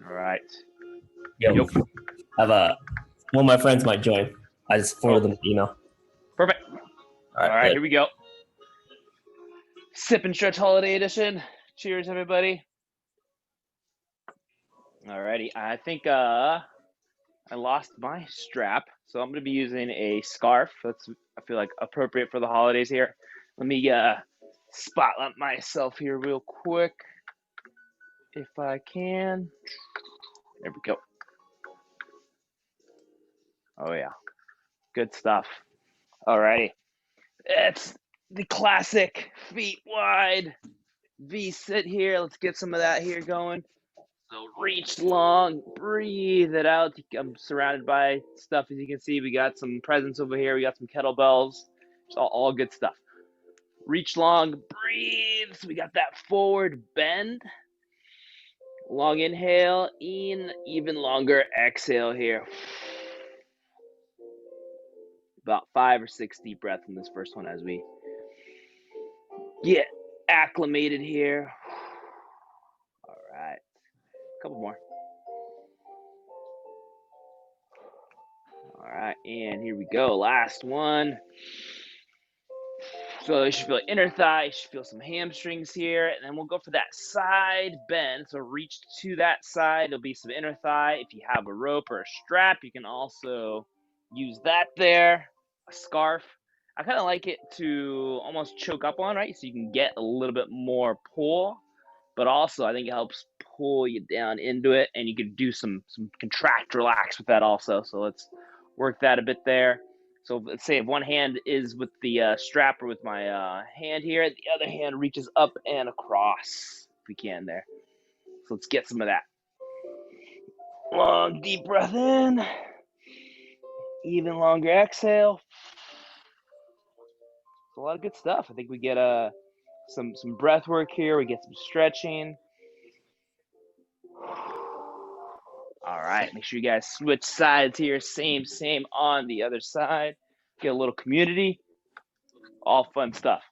All right. Yo, have one of my friends might join. I just Oh, forwarded them an email. perfect. All All right, right, later. here we go. Sip and Stretch Holiday Edition. Cheers, everybody. All righty. I think I lost my strap, so I'm going to be using a scarf. That's, I feel like, appropriate for the holidays here. Let me spotlight myself here real quick, if I can. There we go. Oh, yeah. Good stuff. All righty. It's the classic feet wide V sit here. Let's get some of that here going. So reach long, breathe it out. I'm surrounded by stuff, as you can see. We got some presents over here. We got some kettlebells. It's all good stuff. Reach long, breathe. So we got that forward bend. Long inhale, in, even longer exhale here. About 5 or 6 deep breaths in this first one as we get acclimated here. All right, a couple more. All right, and here we go. Last one. So you should feel inner thigh, you should feel some hamstrings here, and then we'll go for that side bend. So reach to that side, there'll be some inner thigh. If you have a rope or a strap, you can also use that there. A scarf. I kind of like it to almost choke up on, right? So you can get a little bit more pull, but also I think it helps pull you down into it, and you can do some contract, relax with that also. So let's work that a bit there. So let's say if one hand is with the strap or with my hand here, the other hand reaches up and across if we can there. So let's get some of that. Long, deep breath in. Even longer exhale. It's a lot of good stuff. I think we get some breath work here. We get some stretching. All right, make sure you guys switch sides here. Same on the other side. Get a little community. All fun stuff.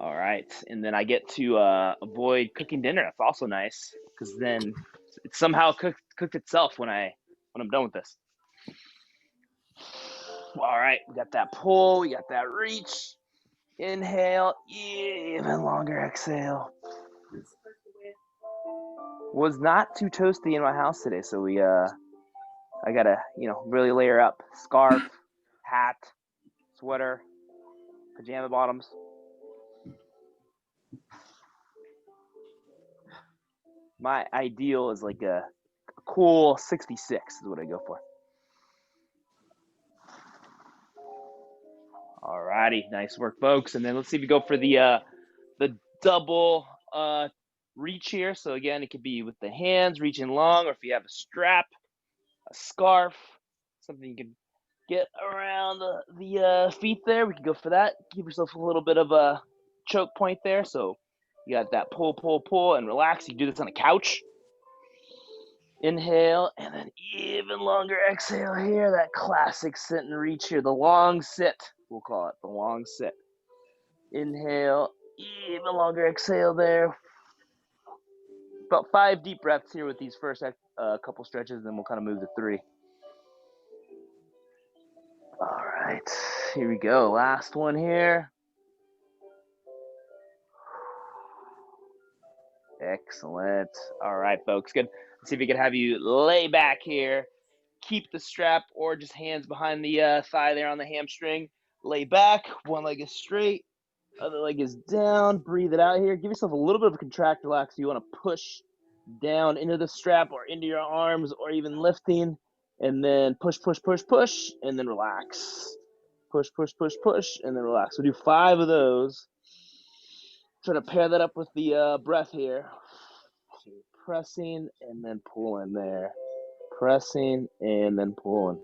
All right, and then I get to avoid cooking dinner. That's also nice because then it somehow cooked itself when I'm done with this. All right, we got that pull, we got that reach. Inhale, even longer exhale. Was not too toasty in my house today, so I gotta really layer up. Scarf, hat, sweater, pajama bottoms. My ideal is like a cool 66 is what I go for. Alrighty, nice work, folks. And then let's see if we go for the double reach here. So again, it could be with the hands reaching long, or if you have a strap, a scarf, something you can get around the feet there. We can go for that. Give yourself a little bit of a choke point there. So you got that pull, and relax. You can do this on a couch. Inhale, and then even longer exhale here. That classic sit and reach here. The long sit, we'll call it. The long sit. Inhale, even longer exhale there. About 5 deep breaths here with these first couple stretches, and then we'll kind of move to 3. All right, here we go. Last one here. Excellent. All right, folks. Good. Let's see if we can have you lay back here. Keep the strap or just hands behind the thigh there on the hamstring. Lay back. One leg is straight. Other leg is down. Breathe it out here. Give yourself a little bit of a contract, relax. You want to push down into the strap or into your arms or even lifting. And then push, and then relax. Push, and then relax. So do 5 of those. Try to pair that up with the breath here. So pressing and then pulling there. Pressing and then pulling.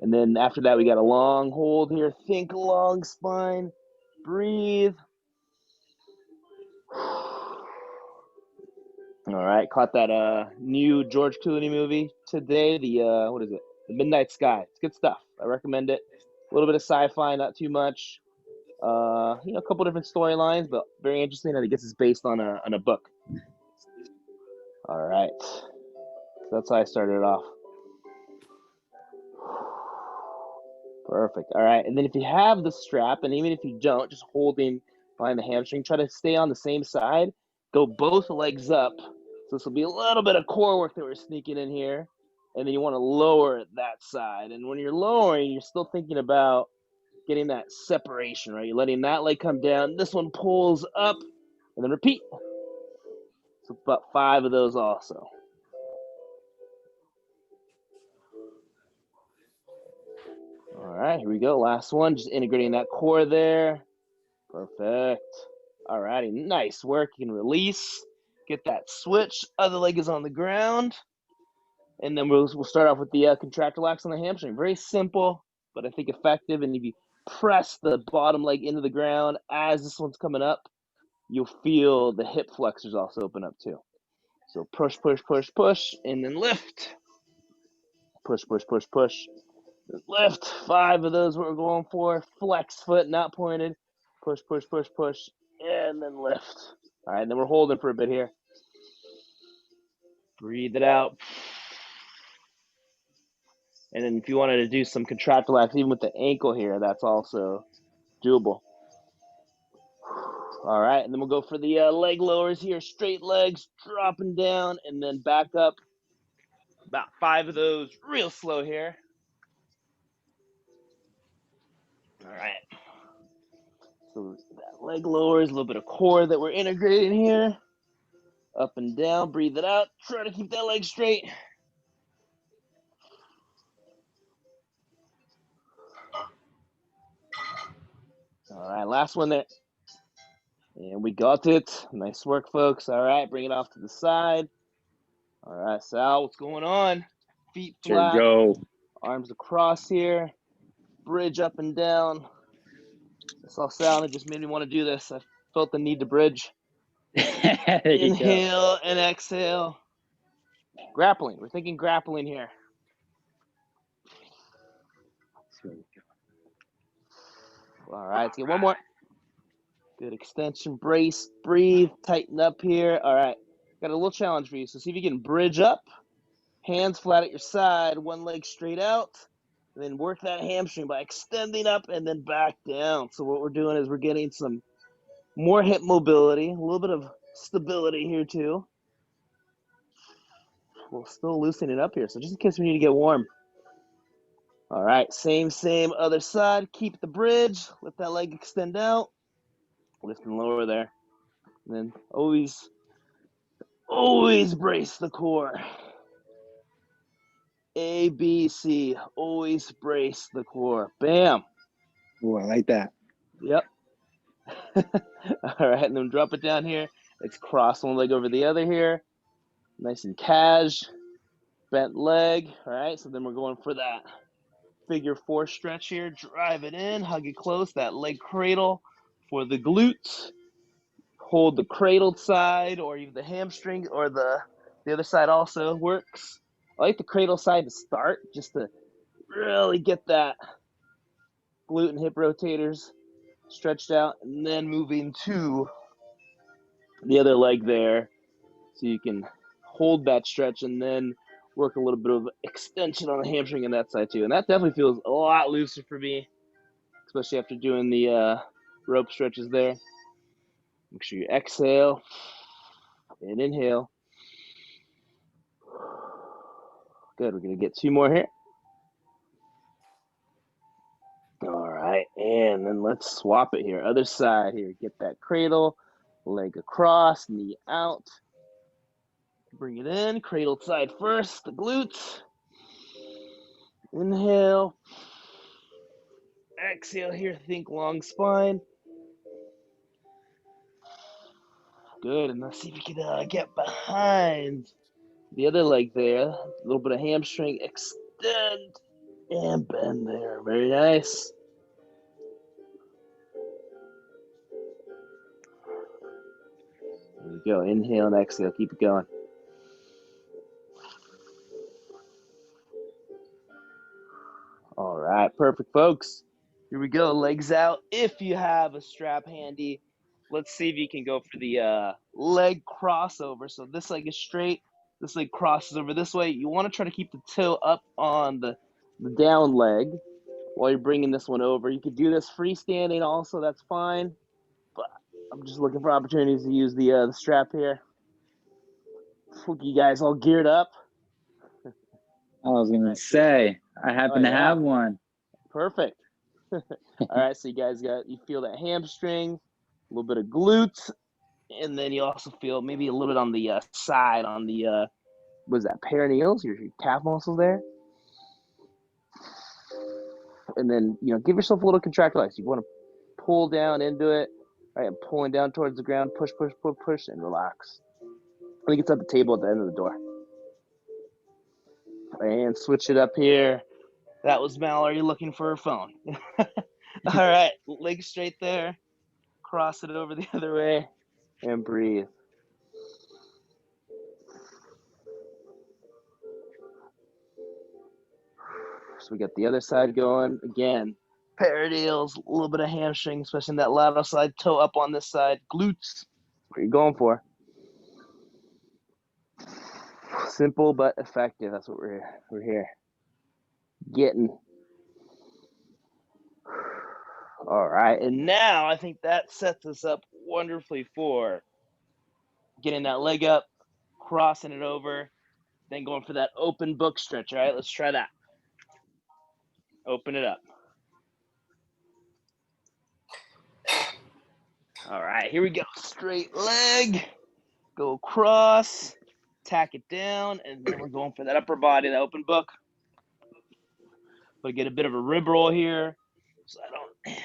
And then after that, we got a long hold here. Think long spine. Breathe. All right, caught that new George Clooney movie today. The what is it? The Midnight Sky. It's good stuff. I recommend it. A little bit of sci-fi, not too much. A couple different storylines, but very interesting. And I guess it's based on a book. All right. That's how I started off. Perfect. All right. And then if you have the strap, and even if you don't, just holding behind the hamstring, try to stay on the same side. Go both legs up. So this will be a little bit of core work that we're sneaking in here. And then you want to lower that side. And when you're lowering, you're still thinking about getting that separation, right? You're letting that leg come down. This one pulls up, and then repeat. So about 5 of those also. All right, here we go. Last one, just integrating that core there. Perfect. All righty, nice work. You can release, get that switch. Other leg is on the ground. And then we'll start off with the contract relax on the hamstring. Very simple, but I think effective. And if you press the bottom leg into the ground as this one's coming up, you'll feel the hip flexors also open up too. So push, push, push, push, and then lift. Push, push, push, push. Lift. 5 of those what we're going for. Flex foot, not pointed. Push, push, push, push, and then lift. All right, then we're holding for a bit here. Breathe it out. And then if you wanted to do some contract relax, even with the ankle here, that's also doable. All right, and then we'll go for the leg lowers here. Straight legs, dropping down, and then back up. About 5 of those, real slow here. All right. So that leg lowers, a little bit of core that we're integrating here. Up and down, breathe it out. Try to keep that leg straight. All right, last one there. And we got it. Nice work, folks. All right, bring it off to the side. All right, Sal, what's going on? Feet flat. Here we go. Arms across here. Bridge up and down. I saw Sal and it just made me want to do this. I felt the need to bridge. Inhale and exhale. Grappling. We're thinking grappling here. All right, let's get one more. Good extension, brace, breathe, tighten up here. All right, got a little challenge for you. So see if you can bridge up, hands flat at your side, one leg straight out, and then work that hamstring by extending up and then back down. So what we're doing is we're getting some more hip mobility, a little bit of stability here too. We'll still loosen it up here, so just in case we need to get warm. All right, same, other side. Keep the bridge, let that leg extend out. Lift and lower there. And then always brace the core. A, B, C. Always brace the core. Bam. Oh, I like that. Yep. All right, and then drop it down here. Let's cross one leg over the other here. Nice and cash. Bent leg. All right, so then we're going for that figure 4 stretch here. Drive it in, hug it close. That leg cradle for the glutes. Hold the cradled side or even the hamstring or the other side also works. I like the cradle side to start just to really get that glute and hip rotators stretched out, and then moving to the other leg there so you can hold that stretch and then work a little bit of extension on the hamstring on that side too. And that definitely feels a lot looser for me, especially after doing the rope stretches there. Make sure you exhale and inhale. Good, we're gonna get 2 more here. All right, and then let's swap it here. Other side here, get that cradle, leg across, knee out. Bring it in, cradle side first, the glutes. Inhale. Exhale here, think long spine. Good, and let's see if you can get behind the other leg there. A little bit of hamstring, extend, and bend there. Very nice. There we go, inhale and exhale, keep it going. All right, perfect, folks. Here we go, legs out. If you have a strap handy, let's see if you can go for the leg crossover. So this leg is straight, This leg crosses over this way. You want to try to keep the toe up on the down leg while you're bringing this one over. You could do this freestanding also. That's fine. But I'm just looking for opportunities to use the strap here. Look, you guys all geared up. I was gonna say I happen to have one. Perfect. All right, so you feel that hamstring, a little bit of glutes, and then you also feel maybe a little bit on the side, on the was that perineals, your calf muscles there. And then give yourself a little contractile. You want to pull down into it, right? And pulling down towards the ground, push, push, push, push, and relax. I think it's at the table at the end of the door. And switch it up here. That was Mallory looking for her phone. All right, leg straight there. Cross it over the other way and breathe. So we got the other side going. Again, perineals, a little bit of hamstring, especially in that lateral side, toe up on this side, glutes. What you're going for. Simple but effective. That's what we're here getting. All right, and now I think that sets us up wonderfully for getting that leg up, crossing it over, then going for that open book stretch. All right, let's try that. Open it up. All right, here we go. Straight leg, go across, tack it down, and then we're going for that upper body, that open book. But get a bit of a rib roll here so I don't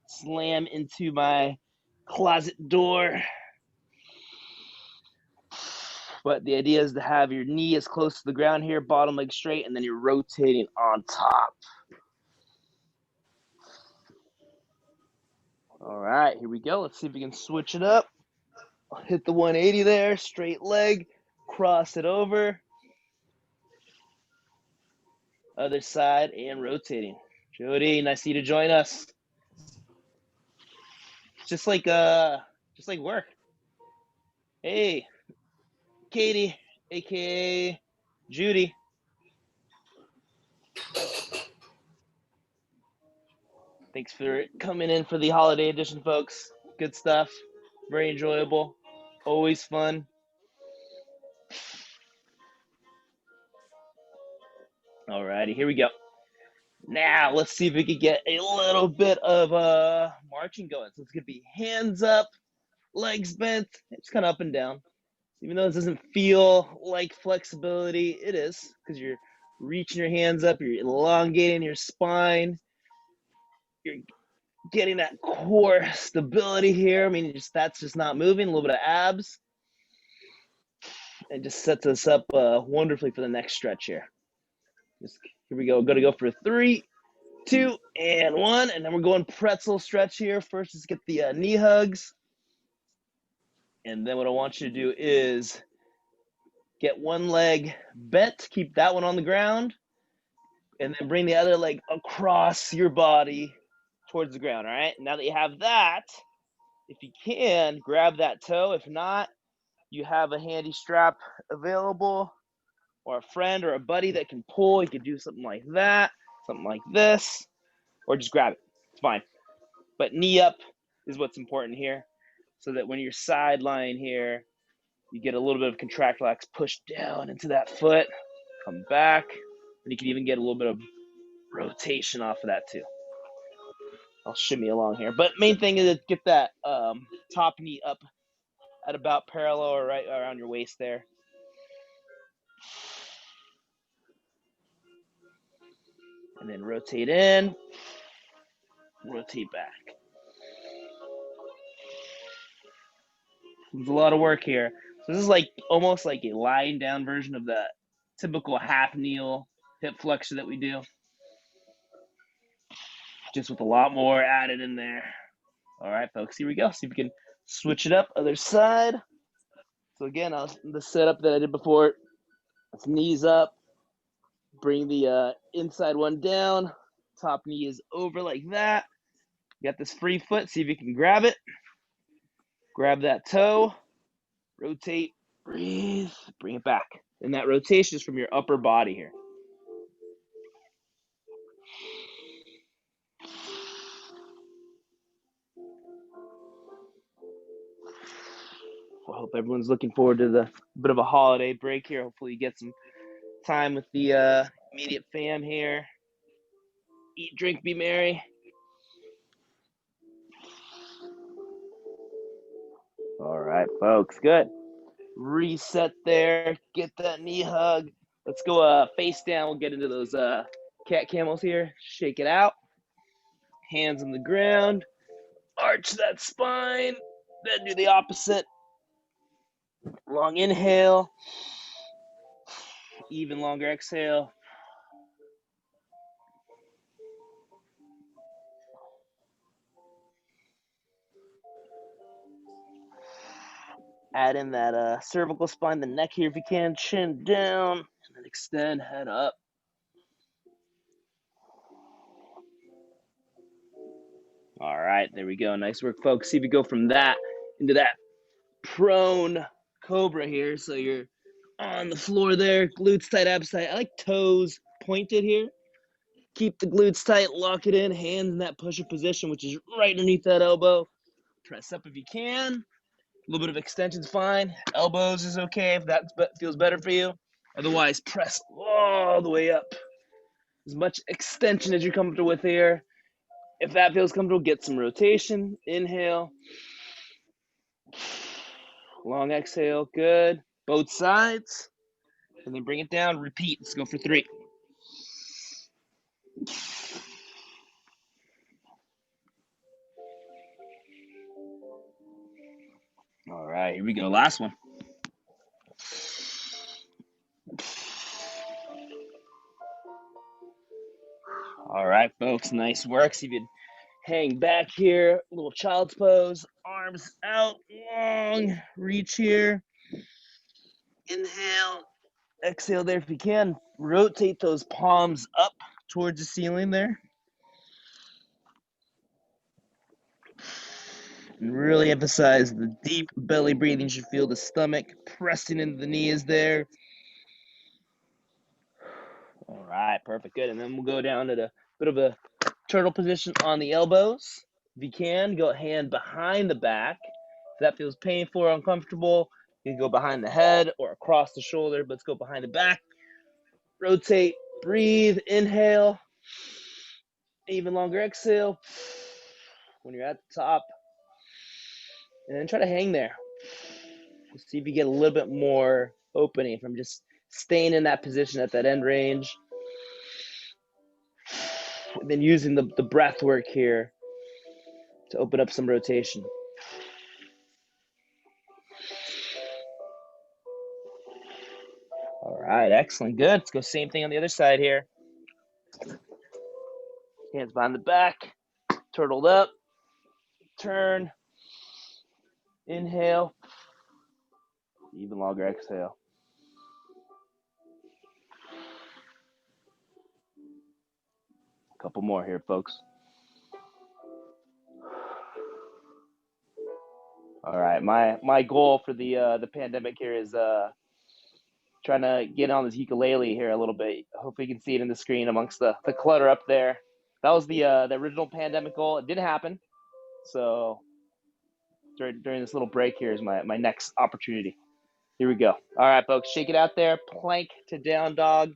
slam into my closet door. But the idea is to have your knee as close to the ground here, bottom leg straight, and then you're rotating on top. All right, here we go. Let's see if we can switch it up. I'll hit the 180 there, straight leg, cross it over. Other side and rotating. Jody, nice of you to join us. Just like work. Hey, Katie, aka Judy. Thanks for coming in for the holiday edition, folks. Good stuff. Very enjoyable. Always fun. Alrighty, here we go. Now let's see if we can get a little bit of marching going. So it's gonna be hands up, legs bent, it's kind of up and down. Even though this doesn't feel like flexibility, it is, because you're reaching your hands up, you're elongating your spine, you're getting that core stability here. I mean, that's just not moving. A little bit of abs. It just sets us up wonderfully for the next stretch here. Here we go. Going to go for 3, 2, and 1, and then we're going pretzel stretch here. First, let's get the knee hugs, and then what I want you to do is get one leg bent, keep that one on the ground, and then bring the other leg across your body towards the ground. All right. Now that you have that, if you can, grab that toe. If not, you have a handy strap available, or a friend or a buddy that can pull. You could do something like that, something like this, or just grab it. It's fine. But knee up is what's important here, so that when you're side lying here, you get a little bit of contractile push down into that foot, come back, and you can even get a little bit of rotation off of that too. I'll shimmy along here. But main thing is to get that top knee up at about parallel or right around your waist there. And then rotate in, rotate back. There's a lot of work here. So this is like almost like a lying down version of the typical half kneel hip flexor that we do, just with a lot more added in there. All right, folks, here we go. See if we can switch it up. Other side. So again, the setup that I did before. It's knees up. Bring the inside one down. Top knee is over like that. You got this free foot. See if you can grab it. Grab that toe. Rotate. Breathe. Bring it back. And that rotation is from your upper body here. I hope everyone's looking forward to the bit of a holiday break here. Hopefully you get some time with the immediate fam here. Eat, drink, be merry. All right, folks, good. Reset there. Get that knee hug. Let's go face down. We'll get into those cat camels here. Shake it out. Hands on the ground. Arch that spine. Then do the opposite. Long inhale. Even longer exhale. Add in that cervical spine, the neck here if you can. Chin down. And then extend, head up. All right, there we go. Nice work, folks. See if you go from that into that prone cobra here. So you're on the floor there, glutes tight, abs tight. I like toes pointed here. Keep the glutes tight, lock it in, hands in that pusher position, which is right underneath that elbow. Press up if you can. A little bit of extension's fine. Elbows is okay if that feels better for you. Otherwise, press all the way up. As much extension as you're comfortable with here. If that feels comfortable, get some rotation. Inhale. Long exhale. Good. Both sides. And then bring it down. Repeat. Let's go for 3. All right, here we go. Last one. All right, folks. Nice work. See if you hang back here. A little child's pose. Arms out long. Reach here. Inhale. Exhale there if you can. Rotate those palms up towards the ceiling there. And really emphasize the deep belly breathing. You should feel the stomach pressing into the knees there. All right, perfect, good. And then we'll go down to the bit of a turtle position on the elbows. If you can, go hand behind the back. If that feels painful or uncomfortable, you can go behind the head or across the shoulder, but let's go behind the back. Rotate, breathe, inhale. Even longer exhale. When you're at the top. And then try to hang there. See if you get a little bit more opening from just staying in that position at that end range. And then using the breath work here to open up some rotation. All right, excellent, good. Let's go same thing on the other side here. Hands behind the back, turtled up, turn, inhale, even longer exhale. A couple more here, folks. All right, my goal for the pandemic here is trying to get on this ukulele here a little bit. Hopefully you can see it in the screen amongst the clutter up there. That was the original pandemic goal. It didn't happen. So during this little break here is my next opportunity. Here we go. All right, folks, shake it out there. Plank to down dog.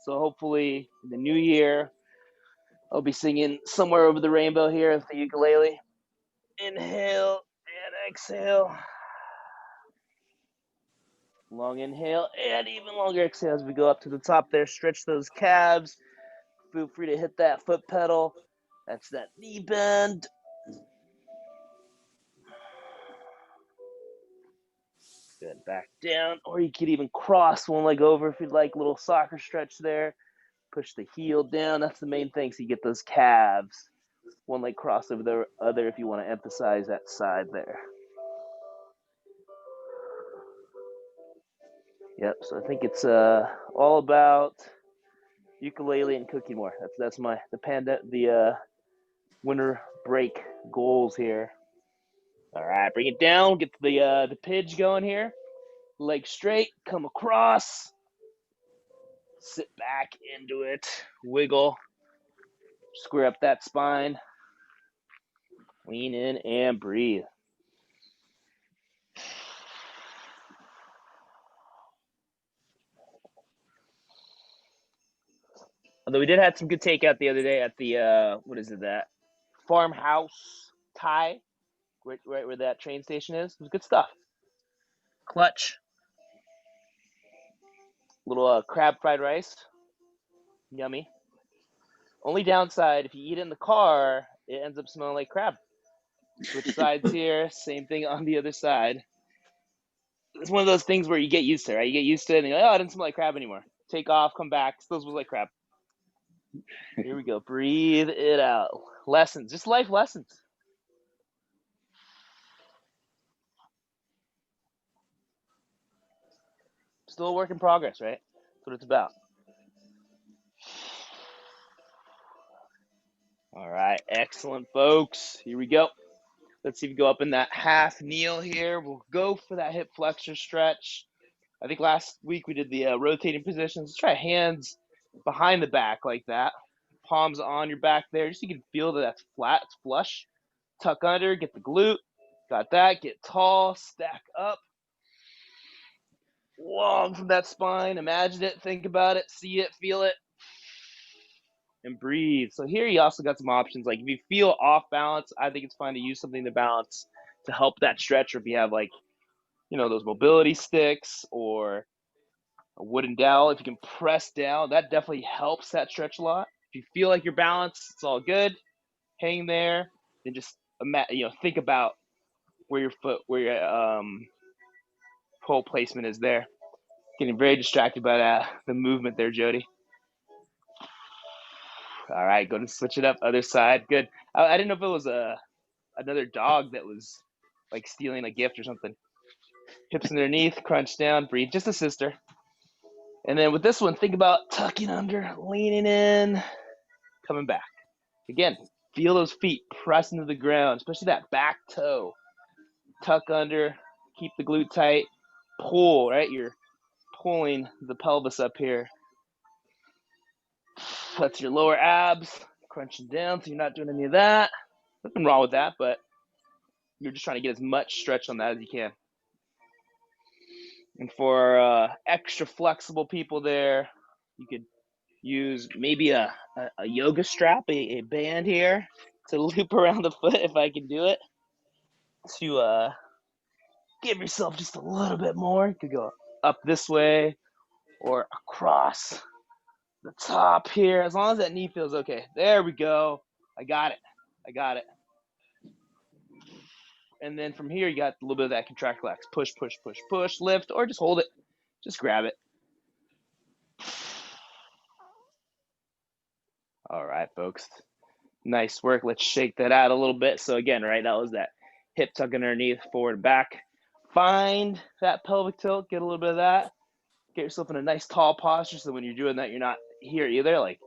So hopefully in the new year, I'll be singing Somewhere Over the Rainbow here with the ukulele. Inhale and exhale. Long inhale and even longer exhale as we go up to the top there. Stretch those calves. Feel free to hit that foot pedal. That's that knee bend. Good, back down. Or you could even cross one leg over if you'd like. A little soccer stretch there. Push the heel down. That's the main thing. So you get those calves. One leg cross over the other if you want to emphasize that side there. Yep, so I think it's all about ukulele and cooking more. That's the winter break goals here. All right, bring it down. Get the pidge going here. Leg straight, come across. Sit back into it. Wiggle. Square up that spine. Lean in and breathe. Although we did have some good takeout the other day at the, what is it, that Farmhouse Thai, right where that train station is. It was good stuff. Clutch. Little crab fried rice. Yummy. Only downside, if you eat it in the car, it ends up smelling like crab. Switch sides here. Same thing on the other side. It's one of those things where you get used to it, right? You get used to it and you're like, oh, it doesn't smell like crab anymore. Take off, come back, still smells like crab. Here we go. Breathe it out. Lessons, just life lessons. Still a work in progress, right? That's what it's about. All right, excellent, folks. Here we go. Let's see if we go up in that half kneel here. We'll go for that hip flexor stretch. I think last week we did the rotating positions. Let's try hands behind the back like that. Palms on your back there, just so you can feel that that's flat, it's flush. Tuck under, get the glute. Got that. Get tall, stack up. Long from that spine. Imagine it, think about it, see it, feel it, and breathe. So here you also got some options. Like if you feel off balance, I think it's fine to use something to balance to help that stretch. Or if you have like, those mobility sticks or a wooden dowel, if you can press down, that definitely helps that stretch a lot. If you feel like you're balanced, it's all good. Hang there, and just think about where your pole placement is there. Getting very distracted by the movement there, Jody. All right, go to switch it up. Other side, good. I didn't know if it was another dog that was like stealing a gift or something. Hips underneath, crunch down, breathe. Just a sister. And then with this one, think about tucking under, leaning in, coming back. Again, feel those feet press into the ground, especially that back toe. Tuck under, keep the glute tight, pull, right? You're pulling the pelvis up here. That's your lower abs, crunching down, so you're not doing any of that. Nothing wrong with that, but you're just trying to get as much stretch on that as you can. And for extra flexible people there, you could use maybe a yoga strap, a band here to loop around the foot if I can do it, to give yourself just a little bit more. You could go up this way or across the top here, as long as that knee feels okay. There we go. I got it. And then from here, you got a little bit of that contract relax. Push, push, push, push, lift, or just hold it. Just grab it. All right, folks. Nice work. Let's shake that out a little bit. So again, right, that was that hip tuck underneath, forward and back. Find that pelvic tilt. Get a little bit of that. Get yourself in a nice tall posture so when you're doing that, you're not here either. Like,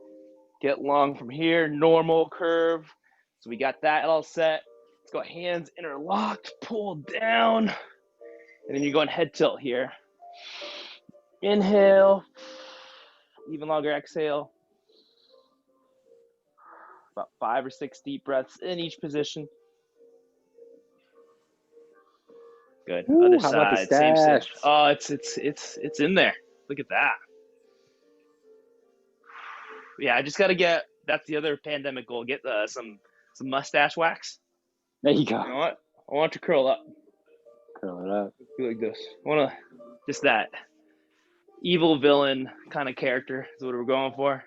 get long from here, normal curve. So we got that all set. Let's go hands interlocked, pull down. And then you're going head tilt here. Inhale, even longer exhale. About 5 or 6 deep breaths in each position. Good. Ooh, Other how about side, the same. stash? Oh, it's in there. Look at that. Yeah, I just got to get. That's the other pandemic goal. Get some mustache wax. There you go. You know what? I want to curl up. Curl it up. Be like this. I want to just that evil villain kind of character is what we're going for.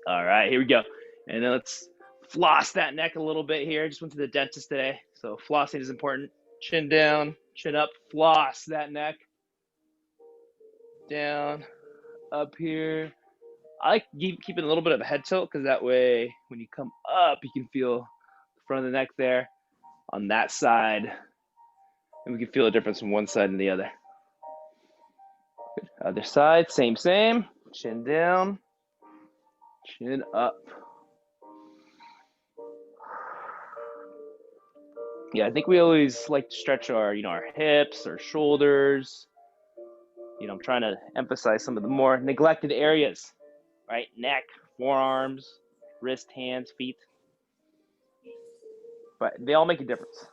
All right, here we go. And then let's floss that neck a little bit here. Just went to the dentist today, so flossing is important. Chin down, chin up, floss that neck. Down, up here. I like keeping a little bit of a head tilt because that way when you come up, you can feel the front of the neck there on that side. And we can feel a difference from one side and the other. Good. Other side, same. Chin down, chin up. Yeah, I think we always like to stretch our, our hips, our shoulders, You know, I'm trying to emphasize some of the more neglected areas, right? Neck, forearms, wrist, hands, feet. But they all make a difference.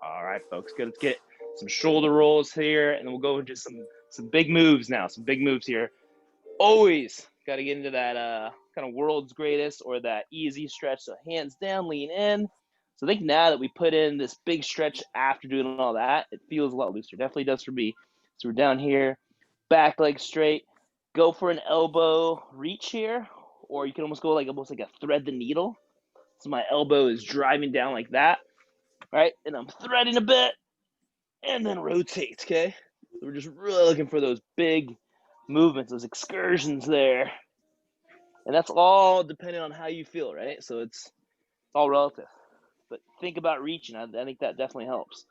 All right, folks, good. Let's get some shoulder rolls here, and then we'll go into some big moves now. Some big moves here. Always got to get into that kind of world's greatest or that easy stretch. So hands down, lean in. So I think now that we put in this big stretch after doing all that, it feels a lot looser. Definitely does for me. So we're down here, back leg straight. Go for an elbow reach here, or you can almost go like almost like a thread the needle. So my elbow is driving down like that, right? And I'm threading a bit, and then rotate, okay? So we're just really looking for those big movements, those excursions there. And that's all depending on how you feel, right? So it's all relative. But think about reaching. I think that definitely helps.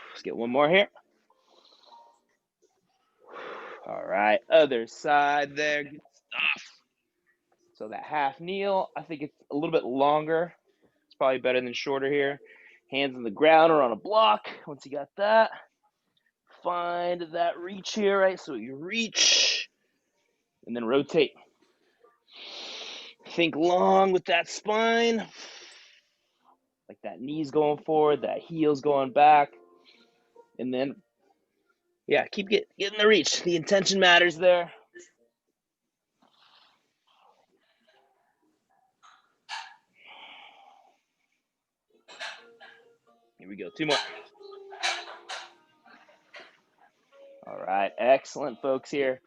Let's get one more here. All right, other side there. Good stuff. So that half kneel, I think it's a little bit longer. It's probably better than shorter here. Hands on the ground or on a block. Once you got that, find that reach here, right? So you reach and then rotate. Think long with that spine. Like that knee's going forward, that heel's going back. And then, yeah, keep getting the reach. The intention matters there. Here we go, 2 more. All right, excellent, folks, here.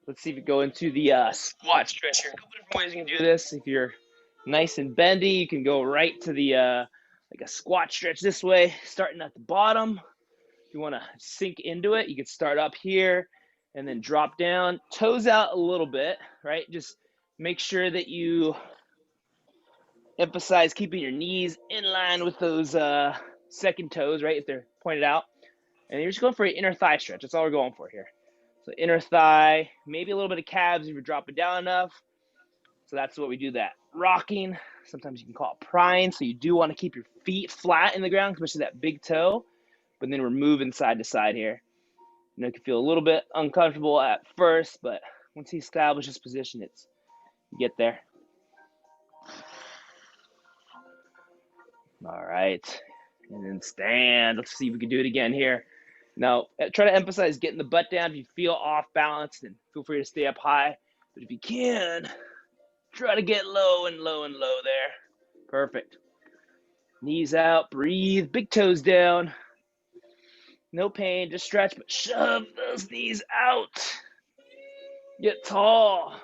Let's see if we go into the squat stretch here. A couple different ways you can do this. If you're nice and bendy, you can go right to the like a squat stretch this way, starting at the bottom. If you want to sink into it, you can start up here and then drop down, toes out a little bit, right? Just make sure that you emphasize keeping your knees in line with those second toes, right, if they're pointed out. And you're just going for an inner thigh stretch. That's all we're going for here. So inner thigh, maybe a little bit of calves if you're dropping down enough. So that's what we do, that rocking. Sometimes you can call it prying. So you do want to keep your feet flat in the ground, especially that big toe. But then we're moving side to side here. You know, it can feel a little bit uncomfortable at first, but once you establish this position, you get there. All right, and then stand. Let's see if we can do it again here. Now, try to emphasize getting the butt down. If you feel off balance, then feel free to stay up high. But if you can, try to get low and low and low there. Perfect. Knees out, breathe, big toes down. No pain, just stretch, but shove those knees out. Get tall.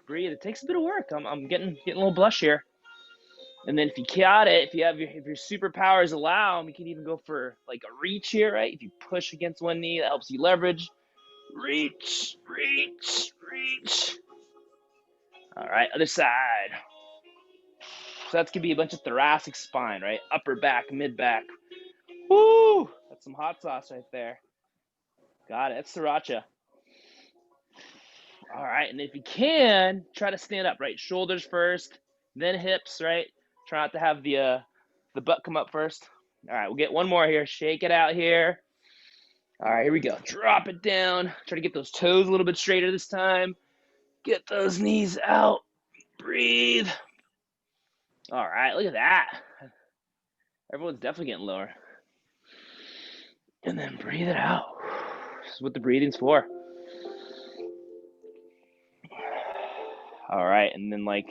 Breathe. It takes a bit of work. I'm getting a little blush here. And then if you got it, if your superpowers allow, you can even go for like a reach here, right? If you push against one knee, that helps you leverage. Reach, reach, reach. All right, other side. So that's gonna be a bunch of thoracic spine, right? Upper back, mid back. Woo! That's some hot sauce right there. Got it. That's sriracha. All right, and if you can, try to stand up, right? Shoulders first, then hips, right? Try not to have the butt come up first. All right, we'll get one more here. Shake it out here. All right, here we go. Drop it down. Try to get those toes a little bit straighter this time. Get those knees out. Breathe. All right, look at that. Everyone's definitely getting lower. And then breathe it out. This is what the breathing's for. All right, and then like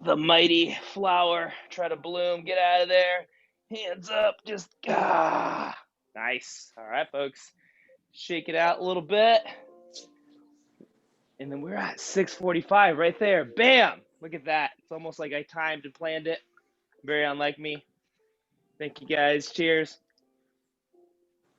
the mighty flower, try to bloom, get out of there. Hands up, just nice. All right, folks. Shake it out a little bit. And then we're at 6:45 right there. Bam! Look at that. It's almost like I timed and planned it. Very unlike me. Thank you guys. Cheers.